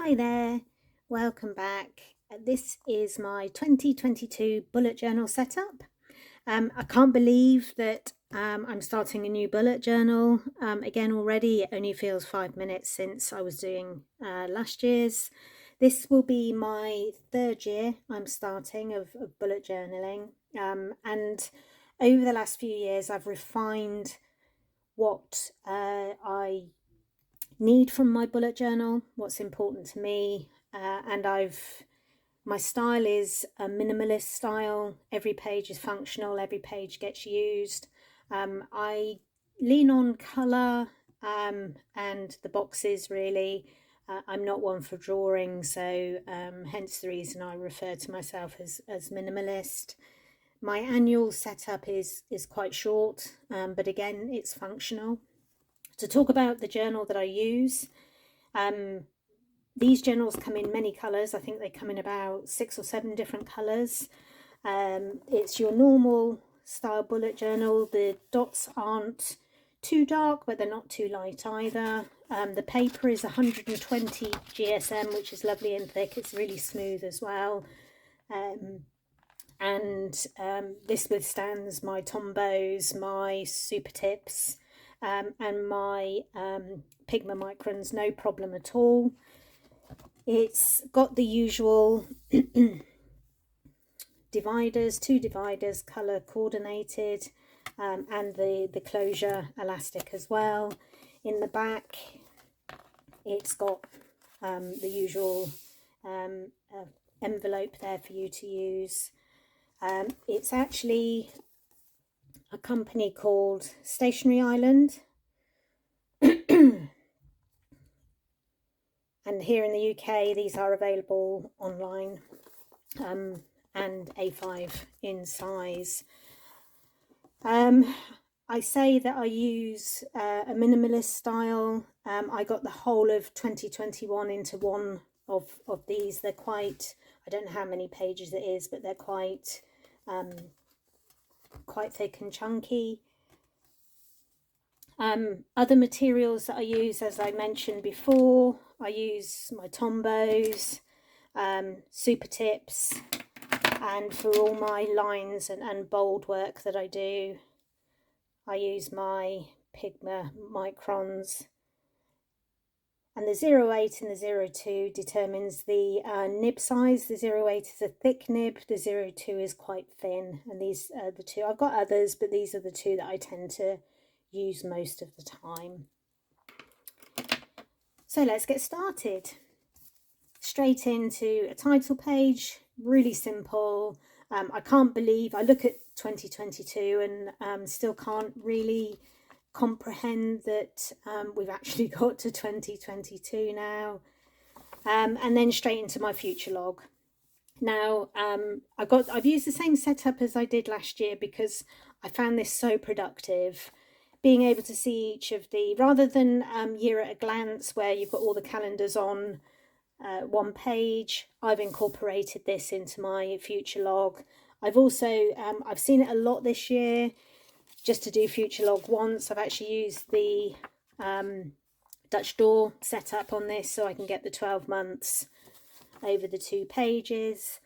Hi there, welcome back. This is my 2022 bullet journal setup. I can't believe that I'm starting a new bullet journal again already. It only feels 5 minutes since I was doing last year's. This will be my third year I'm starting of bullet journaling. And over the last few years, I've refined what I need from my bullet journal, what's important to me, and my style is a minimalist style. Every page is functional, every page gets used. I lean on colour and the boxes really. I'm not one for drawing, so hence the reason I refer to myself as minimalist. My annual setup is quite short, but again, it's functional. To talk about the journal that I use, these journals come in many colours. I think they come in about 6 or 7 different colours. It's your normal style bullet journal. The dots aren't too dark, but they're not too light either. The paper is 120 GSM, which is lovely and thick. It's really smooth as well. This withstands my Tombos, my Super Tips, and my Pigma Microns, no problem at all. It's got the usual dividers, 2 dividers, colour coordinated, and the closure elastic as well. In the back, it's got the usual envelope there for you to use. It's actually a company called Stationery Island. And here in the UK, these are available online and A5 in size. I say that I use a minimalist style. I got the whole of 2021 into one of these. They're quite, I don't know how many pages it is, but they're quite thick and chunky. Other materials that I use, as I mentioned before, I use my Tombos, Super Tips, and for all my lines and bold work that I do, I use my Pigma Microns. And the 0.8 and the 0.2 determines the nib size. The 0.8 is a thick nib, the 0.2 is quite thin, and these are the two. I've got others, but these are the two that I tend to use most of the time. So let's get started. Straight into a title page, really simple. I can't believe, I look at 2022 and still can't really comprehend that we've actually got to 2022 now. And then straight into my future log. Now, I've used the same setup as I did last year because I found this so productive. Being able to see each of the, rather than year at a glance where you've got all the calendars on one page, I've incorporated this into my future log. I've also, I've seen it a lot this year, just to do future log once. I've actually used the Dutch door setup on this so I can get the 12 months over the 2 pages.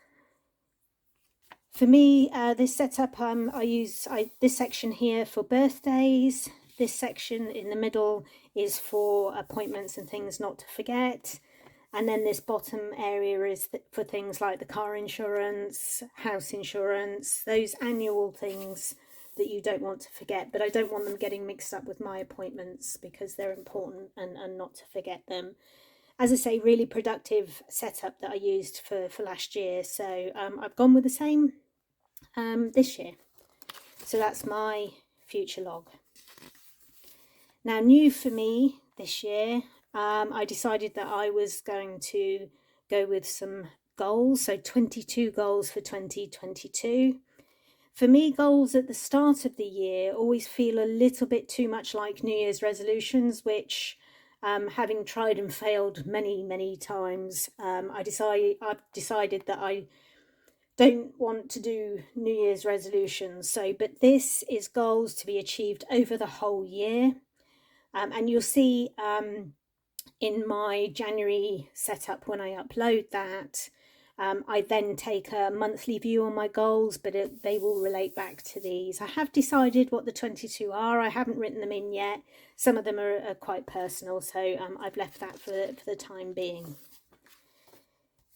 For me, this setup, I use this section here for birthdays. This section in the middle is for appointments and things not to forget. And then this bottom area is for things like the car insurance, house insurance, those annual things that you don't want to forget. But I don't want them getting mixed up with my appointments because they're important and not to forget them. As I say, really productive setup that I used for last year. So I've gone with the same this year. So that's my future log. Now, new for me this year, I decided that I was going to go with some goals. So 22 goals for 2022. For me, goals at the start of the year always feel a little bit too much like New Year's resolutions, which having tried and failed many times, I've decided that I don't want to do New Year's resolutions. But this is goals to be achieved over the whole year. And you'll see in my January setup, when I upload that, I then take a monthly view on my goals, but they will relate back to these. I have decided what the 22 are. I haven't written them in yet. Some of them are quite personal, so I've left that for the time being.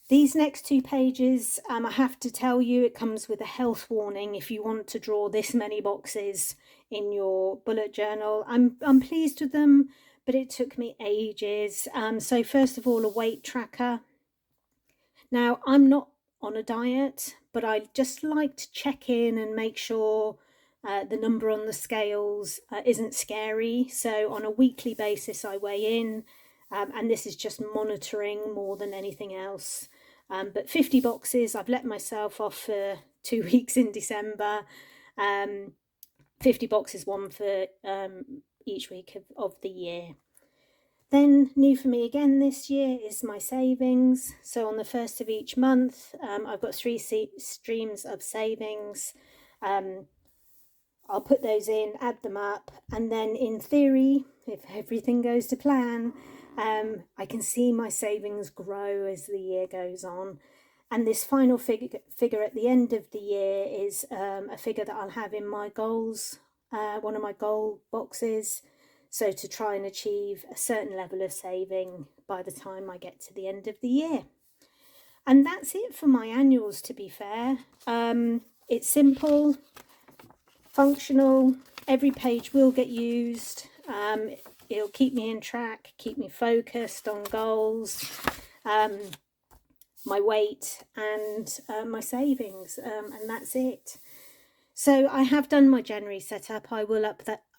These next 2 pages, I have to tell you, it comes with a health warning if you want to draw this many boxes in your bullet journal. I'm pleased with them, but it took me ages. So first of all, a weight tracker. Now, I'm not on a diet, but I just like to check in and make sure the number on the scales isn't scary. So on a weekly basis, I weigh in, and this is just monitoring more than anything else. But 50 boxes, I've let myself off for 2 weeks in December. 50 boxes, one for each week of the year. Then new for me again this year is my savings. So on the first of each month, I've got 3 streams of savings. I'll put those in, add them up, and then in theory, if everything goes to plan, I can see my savings grow as the year goes on. And this final figure at the end of the year is a figure that I'll have in my goals, one of my goal boxes. So to try and achieve a certain level of saving by the time I get to the end of the year. And that's it for my annuals, to be fair. It's simple, functional, every page will get used. It'll keep me in track, keep me focused on goals, my weight and my savings, and that's it. So I have done my January setup. I will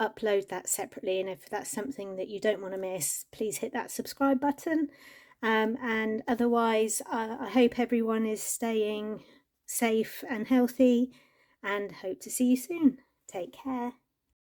upload that separately, and if that's something that you don't want to miss, please hit that subscribe button. And otherwise, I hope everyone is staying safe and healthy, and hope to see you soon. Take care.